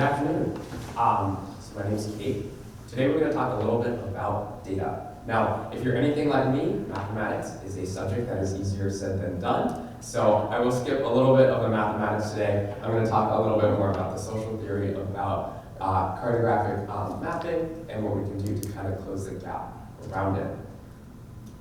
afternoon. So my name is Kate. Today we're going to talk a little bit about data. Now, if you're anything like me, mathematics is a subject that is easier said than done. So I will skip a little bit of the mathematics today. I'm going to talk a little bit more about the social theory, about cartographic mapping, and what we can do to kind of close the gap around it.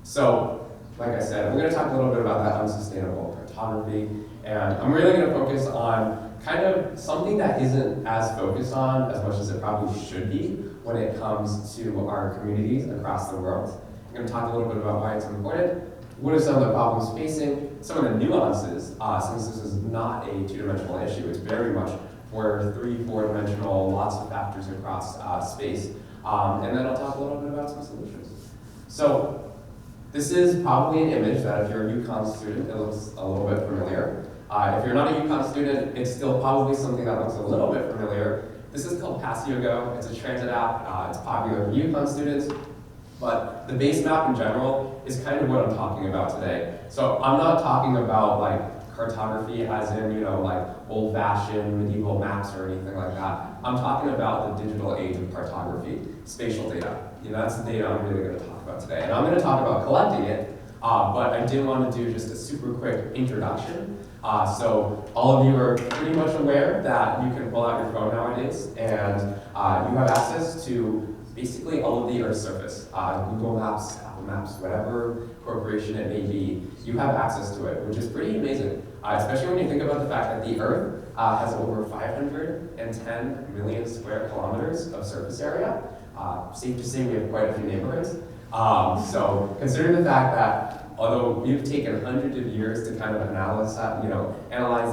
So, like I said, I'm going to talk a little bit about that unsustainable cartography, and I'm really going to focus on kind of something that isn't as focused on as much as it probably should be when it comes to our communities across the world. I'm going to talk a little bit about why it's important, what are some of the problems facing, some of the nuances, since this is not a two-dimensional issue, it's very much for 3-, 4-dimensional, lots of factors across space, and then I'll talk a little bit about some solutions. So this is probably an image that if you're a UConn student, it looks a little bit familiar. If you're not a UConn student, it's still probably something that looks a little bit familiar. This is called PassyoGo. It's a transit app. It's popular for UConn students. But the base map in general is kind of what I'm talking about today. So I'm not talking about like cartography as in, like old-fashioned medieval maps or anything like that. I'm talking about the digital age of cartography, spatial data. That's the data I'm really going to talk about today. And I'm going to talk about collecting it, but I did want to do just a super quick introduction. So all of you are pretty much aware that you can pull out your phone nowadays, and you have access to basically all of the Earth's surface. Google Maps, Apple Maps, whatever corporation it may be, you have access to it, which is pretty amazing, especially when you think about the fact that the Earth has over 510 million square kilometers of surface area. Safe to say we have quite a few neighborhoods. So considering the fact that although we've taken hundreds of years to kind of analyze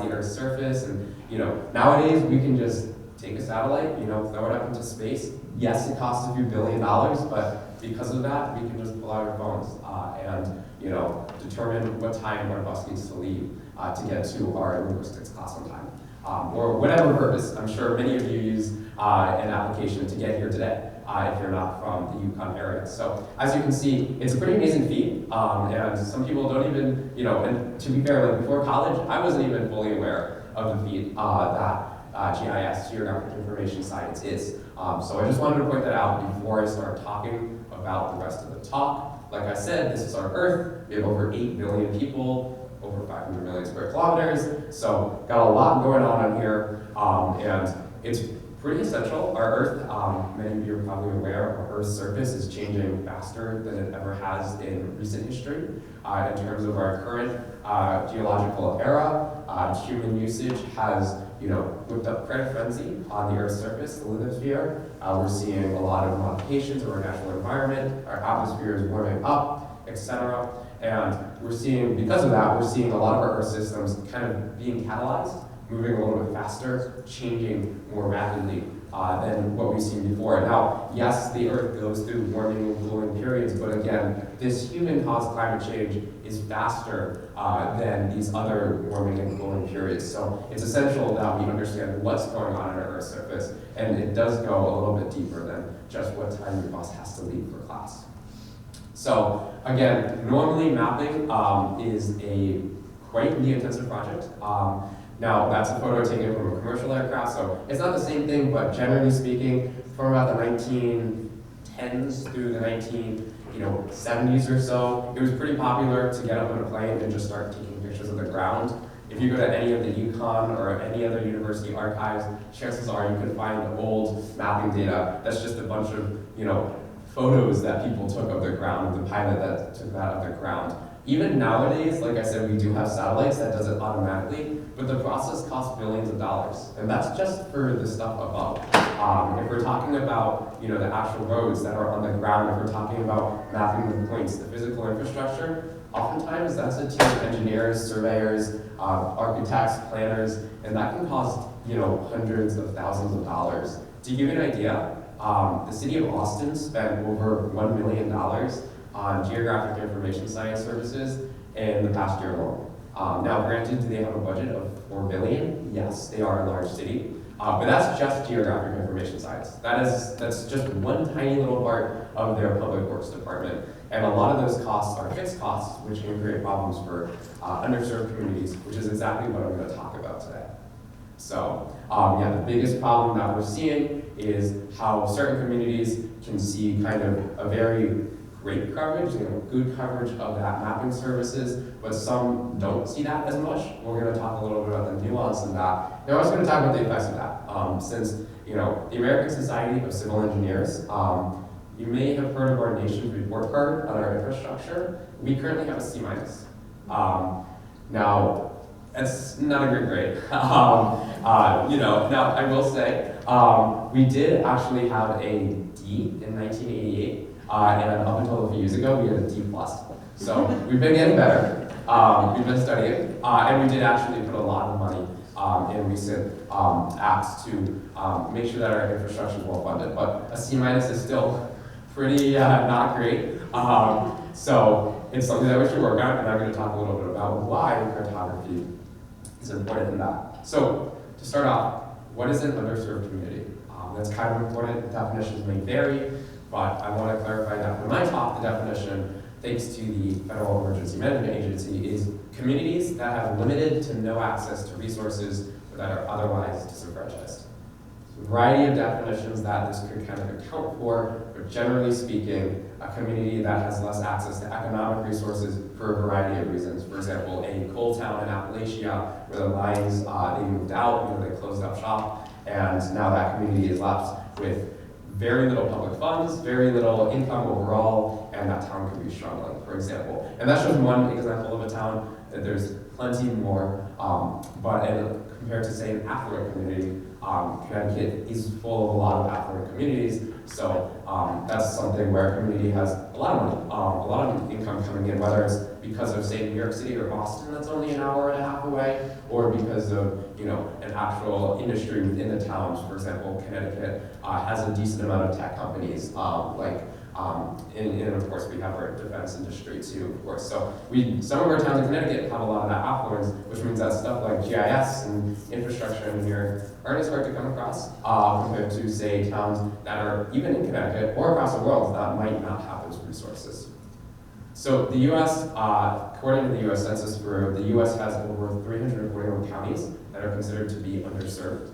the Earth's surface, and nowadays we can just take a satellite, throw it up into space. Yes, it costs a few $1 billion, but because of that, we can just pull out our phones and determine what time our bus needs to leave to get to our linguistics class on time, or whatever purpose. I'm sure many of you use an application to get here today. If you're not from the UConn area. So as you can see, it's a pretty amazing feat, and some people don't even, and to be fair, like before college, I wasn't even fully aware of the feat that GIS, Geographic Information Science, is. So I just wanted to point that out before I start talking about the rest of the talk. Like I said, this is our Earth. We have over 8 billion people, over 500 million square kilometers, so got a lot going on here, and it's pretty essential. Our Earth, many of you are probably aware, our Earth's surface is changing faster than it ever has in recent history. In terms of our current geological era, human usage has whipped up quite a frenzy on the Earth's surface, the lithosphere. We're seeing a lot of modifications of our natural environment, our atmosphere is warming up, etc. And we're seeing, because of that, we're seeing a lot of our Earth systems kind of being catalyzed, moving a little bit faster, changing more rapidly than what we've seen before. Now, yes, the Earth goes through warming and cooling periods, but again, this human-caused climate change is faster than these other warming and cooling periods. So it's essential that we understand what's going on our Earth's surface, and it does go a little bit deeper than just what time your bus has to leave for class. So again, normally mapping is a quite intensive project. Now, that's a photo taken from a commercial aircraft, so it's not the same thing, but generally speaking, from about the 1910s through the 1970s or so, it was pretty popular to get up on a plane and just start taking pictures of the ground. If you go to any of the UConn or any other university archives, chances are you can find old mapping data that's just a bunch of, photos that people took of the ground, the pilot that took that of the ground. Even nowadays, like I said, we do have satellites that does it automatically, but the process costs billions of dollars. And that's just for the stuff above. If we're talking about, the actual roads that are on the ground, if we're talking about mapping the points, the physical infrastructure, oftentimes that's a team of engineers, surveyors, architects, planners, and that can cost, hundreds of thousands of dollars. To give you an idea, the city of Austin spent over $1 million on geographic information science services in the past year alone. Now, granted, do they have a budget of $4 billion? Yes, they are a large city, but that's just geographic information science. That's just one tiny little part of their public works department, and a lot of those costs are fixed costs, which can create problems for underserved communities, which is exactly what I'm going to talk about today. So yeah, the biggest problem that we're seeing is how certain communities can see kind of a very great coverage, good coverage of that mapping services, but some don't see that as much. We're going to talk a little bit about the nuance in that. And we're also going to talk about the effects of that. Since, the American Society of Civil Engineers, you may have heard of our nation's report card on our infrastructure. We currently have a C-. Now, it's not a great grade. Now I will say, we did actually have a D in 1988, and up until a few years ago, we had a D+. So we've been getting better. We've been studying, and we did actually put a lot of money in recent acts to make sure that our infrastructure is well funded. But a C- is still pretty not great. So it's something that we should work on, and I'm going to talk a little bit about why cartography is important in that. So to start off, what is an underserved community? That's kind of important. Definitions may vary, but I want to clarify that when I talk the definition, thanks to the Federal Emergency Management Agency, is communities that have limited to no access to resources or that are otherwise disenfranchised. A variety of definitions that this could kind of account for, but generally speaking, a community that has less access to economic resources for a variety of reasons. For example, a coal town in Appalachia where the mines, they moved out, they closed up shop, and now that community is left with very little public funds, very little income overall, and that town could be struggling, for example. And that's just one example of a town. There's plenty more, but compared to, say, an affluent community, Connecticut is full of a lot of affluent communities, so that's something where a community has a lot of money, a lot of income coming in, whether it's because of, say, New York City or Boston that's only an hour and a half away, or because of, an actual industry within the towns. For example, Connecticut has a decent amount of tech companies, and of course we have our defense industry too, of course. So some of our towns in Connecticut have a lot of that affluence, which means that stuff like GIS and infrastructure engineering aren't as hard to come across compared to, say, towns that are even in Connecticut or across the world that might not have those resources. So the U.S., according to the U.S. Census Bureau, the U.S. has over 341 counties that are considered to be underserved.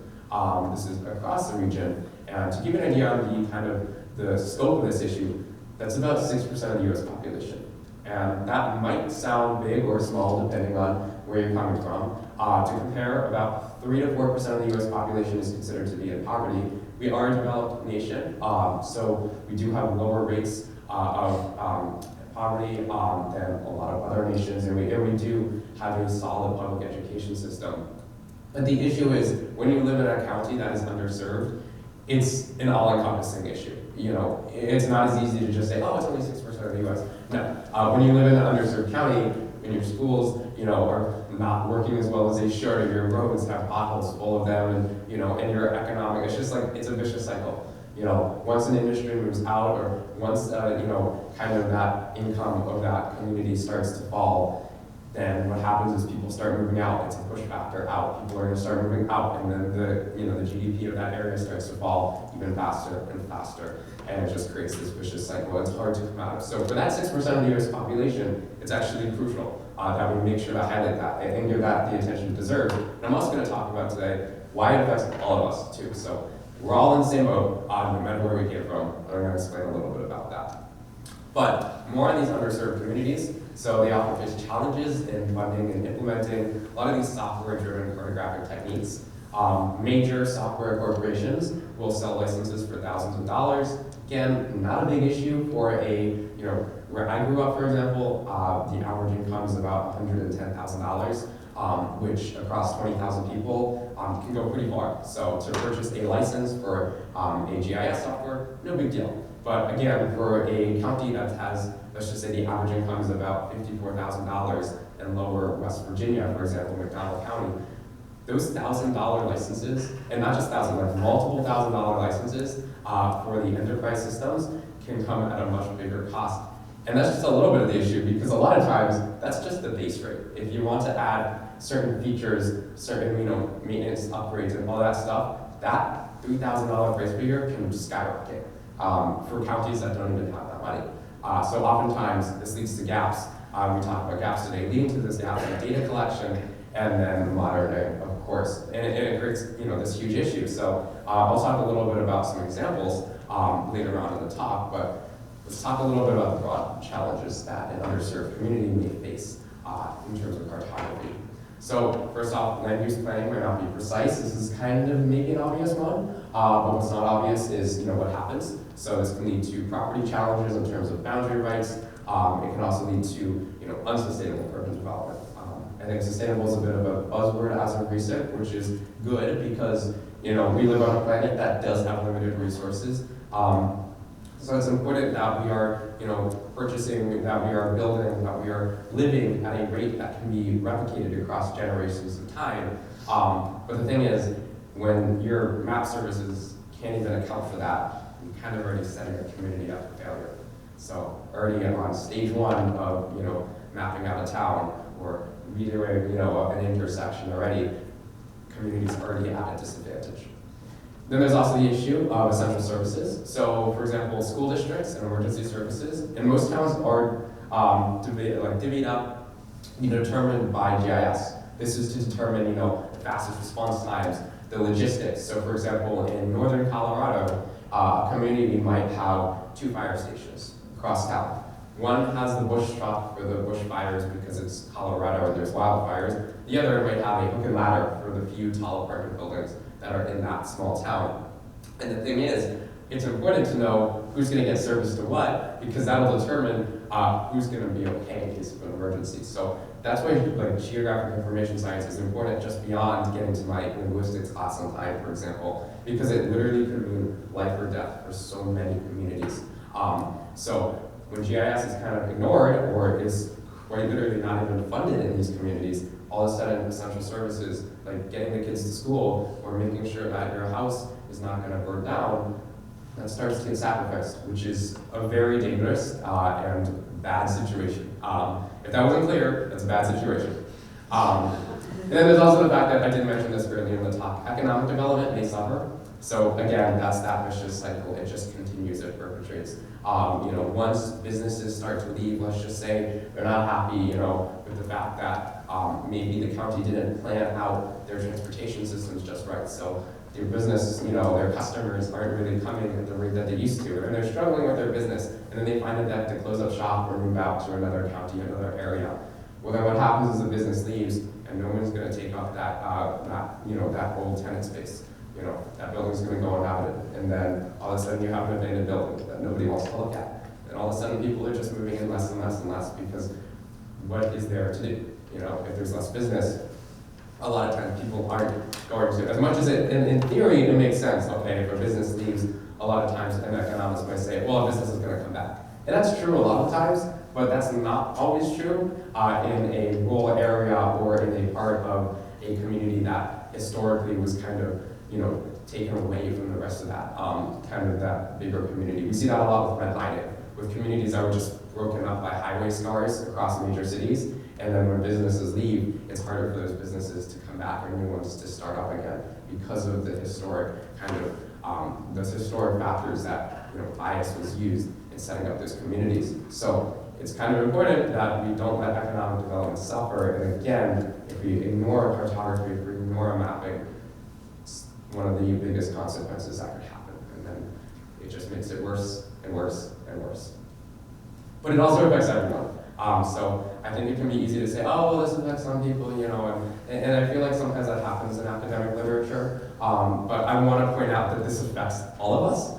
This is across the region, and to give you an idea on the scope of this issue, that's about 6% of the U.S. population. And that might sound big or small depending on where you're coming from. To compare, about 3 to 4% of the U.S. population is considered to be in poverty. We are a developed nation, so we do have lower rates of poverty than a lot of other nations, and we do have a solid public education system. But the issue is, when you live in a county that is underserved, it's an all-encompassing issue. It's not as easy to just say, oh, it's only 6% of the U.S. No, when you live in an underserved county, and your schools, are not working as well as they should, or your roads have potholes full of them, and and your economic, it's just like, it's a vicious cycle. Once an industry moves out, or once kind of that income of that community starts to fall, then what happens is people start moving out. It's a push factor out. People are going to start moving out, and then the GDP of that area starts to fall even faster and faster, and it just creates this vicious cycle. It's hard to come out of. So for that 6% of the U.S. population, it's actually crucial that we make sure to highlight that and give that the attention it deserves. And I'm also going to talk about today why it affects all of us too. So we're all in the same boat, no matter where we came from. I'm going to explain a little bit about that. But more on these underserved communities. So they often face challenges in funding and implementing a lot of these software-driven cartographic techniques. Major software corporations will sell licenses for thousands of dollars. Again, not a big issue for where I grew up, for example, the average income is about $110,000, which across 20,000 people can go pretty far. So to purchase a license for a GIS software, no big deal. But again, for a county that has, let's just say the average income is about $54,000 in lower West Virginia, for example, McDonald County, those $1,000 licenses, and not just like multiple $1,000 licenses for the enterprise systems can come at a much bigger cost. And that's just a little bit of the issue, because a lot of times that's just the base rate. If you want to add certain features, certain maintenance upgrades and all that stuff, that $3,000 price figure can skyrocket for counties that don't even have that money. So oftentimes this leads to gaps. We talk about gaps today, leading to this gap in data collection and then monitoring, of course, and it creates this huge issue. So I'll talk a little bit about some examples later on in the talk, but let's talk a little bit about the broad challenges that an underserved community may face in terms of cartography. So first off, land use planning might not be precise. This is kind of maybe an obvious one, but what's not obvious is what happens. So this can lead to property challenges in terms of boundary rights. It can also lead to unsustainable urban development. I think sustainable is a bit of a buzzword as of recent, which is good because we live on a planet that does have limited resources. So it's important that we are purchasing, that we are building, that we are living at a rate that can be replicated across generations of time. But the thing is, when your map services can't even account for that, you're kind of already setting a community up for failure. So already on stage one of mapping out a town or redoing an intersection already, communities already at a disadvantage. Then there's also the issue of essential services. So, for example, school districts and emergency services in most towns are divvied up, determined by GIS. This is to determine, the fastest response times, the logistics. So, for example, in northern Colorado, a community might have 2 fire stations across town. One has the bush truck for the bush fires because it's Colorado and there's wildfires. The other might have a hook and ladder for the few tall apartment buildings that are in that small town. And the thing is, it's important to know who's going to get service to what, because that'll determine who's going to be okay in case of an emergency. So that's why geographic information science is important just beyond getting to my linguistics class on time, for example, because it literally could mean life or death for so many communities. So when GIS is kind of ignored or is quite literally not even funded in these communities, all of a sudden essential services like getting the kids to school or making sure that your house is not going to burn down, that starts to get sacrificed, which is a very dangerous and bad situation. If that wasn't clear, that's a bad situation. And then there's also the fact that I did mention this earlier in the talk, economic development may suffer. So again, that's that vicious cycle. It just continues, it perpetrates. Once businesses start to leave, let's just say they're not happy, with the fact that maybe the county didn't plan out their transportation systems just right. So their business, their customers aren't really coming at the rate that they used to, and they're struggling with their business, and then they find that they have to close up shop or move out to another county, another area. Well, then what happens is the business leaves, and no one's going to take up that old tenant space. That building's going to go uninhabited, and then all of a sudden you have an abandoned building that nobody wants to look at. And all of a sudden people are just moving in less and less and less because what is there to do? If there's less business, a lot of times people aren't going to, as much as in theory it makes sense, okay, if a business leaves, a lot of times an economist might say, well, a business is going to come back. And that's true a lot of times, but that's not always true in a rural area or in a part of a community that historically was kind of taken away from the rest of that, kind of that bigger community. We see that a lot with redlining, with communities that were just broken up by highway scars across major cities, and then when businesses leave, it's harder for those businesses to come back or new ones to start up again because of the historic kind of, those historic factors that bias was used in setting up those communities. So it's kind of important that we don't let economic development suffer, and again, if we ignore cartography, if we ignore mapping, one of the biggest consequences that could happen, and then it just makes it worse and worse and worse. But it also affects everyone. So I think it can be easy to say, oh, well, this affects some people, and I feel like sometimes that happens in academic literature, but I want to point out that this affects all of us,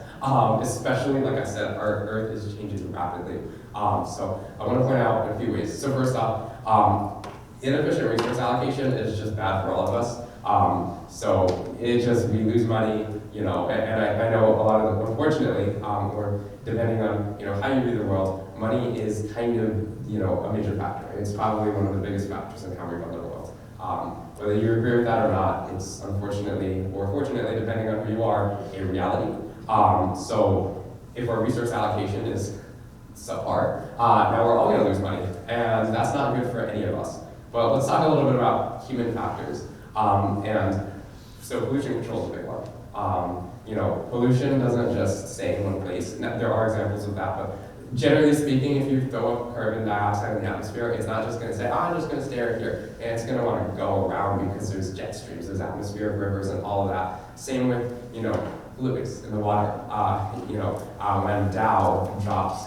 especially, like I said, our Earth is changing rapidly. So I want to point out a few ways. So first off, inefficient resource allocation is just bad for all of us. So we lose money, and I know a lot of them, unfortunately, or depending on, how you view the world, money is kind of, a major factor. It's probably one of the biggest factors in how we run the world. Whether you agree with that or not, it's unfortunately, or fortunately, depending on who you are, a reality. So if our resource allocation is subpar, now we're all gonna lose money, and that's not good for any of us. But let's talk a little bit about human factors. And so pollution control is a big one. Pollution doesn't just stay in one place. There are examples of that, but generally speaking, if you throw up carbon dioxide in the atmosphere, it's not just going to say, oh, I'm just going to stay right here. And it's going to want to go around because there's jet streams, there's atmospheric rivers and all of that. Same with, fluids in the water. When Dow drops,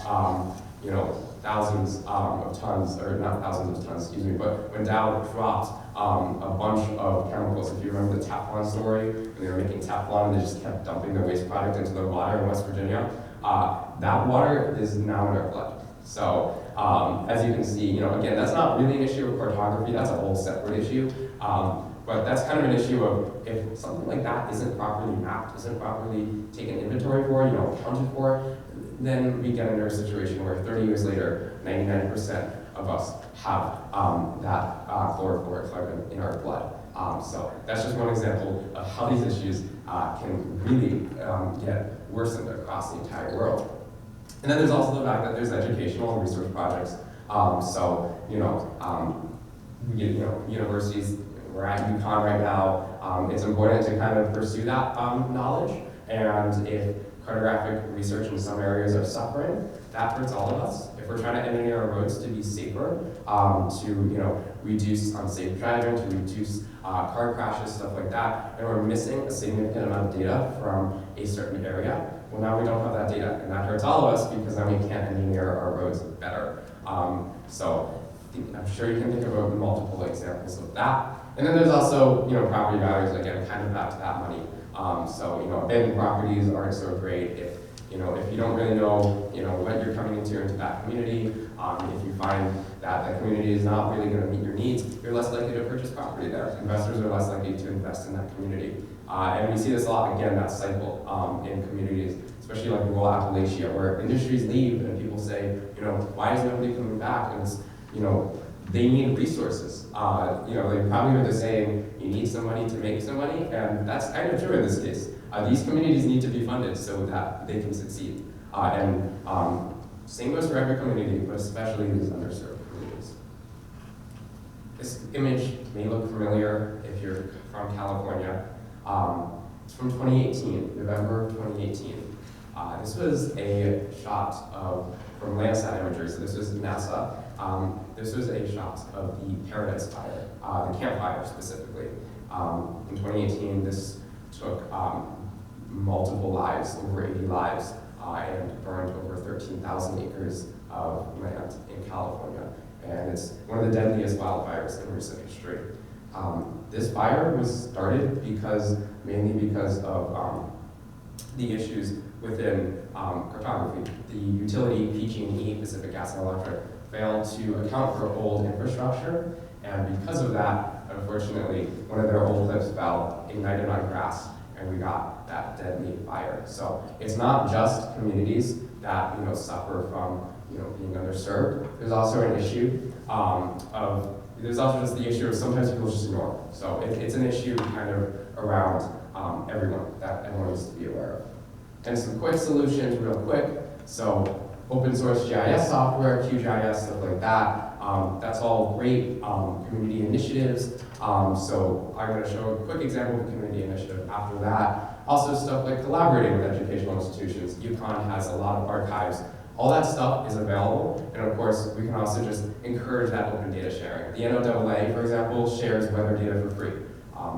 thousands of tons, or not thousands of tons, excuse me, but when Dow dropped a bunch of chemicals, if you remember the Teflon story, when they were making Teflon, they just kept dumping the waste product into the water in West Virginia, that water is now in our blood. So as you can see, again, that's not really an issue of cartography, that's a whole separate issue. But that's kind of an issue of if something like that isn't properly mapped, isn't properly taken inventory for, accounted for, then we get into a situation where 30 years later, 99% of us have that chlorofluoric carbon in our blood. So that's just one example of how these issues can really get worsened across the entire world. And then there's also the fact that there's educational and research projects. Universities, we're at UConn right now, it's important to kind of pursue that knowledge. And if cartographic research in some areas are suffering, that hurts all of us. If we're trying to engineer our roads to be safer, to reduce unsafe driving, to reduce car crashes, stuff like that, and we're missing a significant amount of data from a certain area, well, now we don't have that data, and that hurts all of us because then we can't engineer our roads better. So I'm sure you can think of multiple examples of that. And then there's also, property values, again, kind of back to that money. Abandoned properties aren't so great if you don't really know, what you're coming into that community. If you find that the community is not really going to meet your needs, you're less likely to purchase property there. Investors are less likely to invest in that community. And we see this a lot, again, that cycle in communities, especially like rural Appalachia, where industries leave and people say, why is nobody coming back? And it's, they need resources. They probably heard the saying, you need some money to make some money, and that's kind of true in this case. These communities need to be funded so that they can succeed. Same goes for every community, but especially these underserved communities. This image may look familiar if you're from California. It's from 2018, November of 2018. This was a shot from Landsat Imagery, so this was NASA. This was a shot of the Paradise Fire, the campfire specifically. In 2018, this took multiple lives, over 80 lives, and burned over 13,000 acres of land in California. And it's one of the deadliest wildfires in recent history. This fire was started mainly because of the issues within cartography. The utility PG&E, Pacific Gas and Electric, failed to account for old infrastructure, and because of that, unfortunately, one of their old clips fell, ignited on grass, and we got that deadly fire. So it's not just communities that suffer from being underserved. There's also an issue there's also just the issue of sometimes people just ignore. So it's an issue kind of around everyone that everyone needs to be aware of. And some quick solutions, real quick. So open source GIS software, QGIS, stuff like that. That's all great community initiatives. So I'm going to show a quick example of a community initiative after that. Also stuff like collaborating with educational institutions. UConn has a lot of archives. All that stuff is available, and of course, we can also just encourage that open data sharing. The NOAA, for example, shares weather data for free.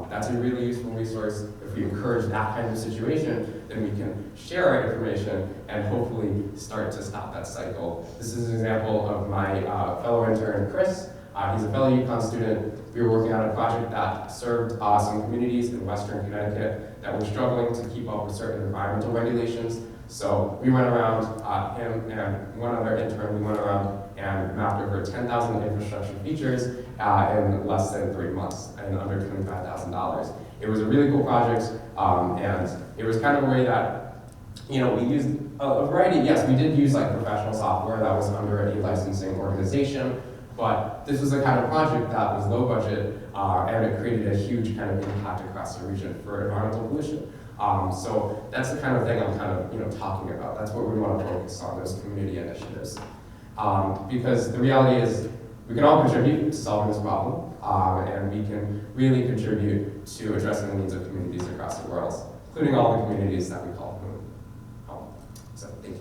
That's a really useful resource. If we encourage that kind of situation, then we can share our information and hopefully start to stop that cycle. This is an example of my fellow intern, Chris. He's a fellow UConn student. We were working on a project that served some communities in Western Connecticut that were struggling to keep up with certain environmental regulations. So we went around, him and one other intern, we went around and mapped over 10,000 infrastructure features in less than 3 months and under $25,000. It was a really cool project, and it was kind of a way that, we used a variety. Yes, we did use like professional software that was under a licensing organization, but this was the kind of project that was low budget, and it created a huge kind of impact across the region for environmental pollution. So that's the kind of thing I'm kind of talking about. That's what we want to focus on, those community initiatives. Because the reality is we can all contribute to solving this problem, and we can really contribute to addressing the needs of communities across the world, including all the communities that we call home. So thank you.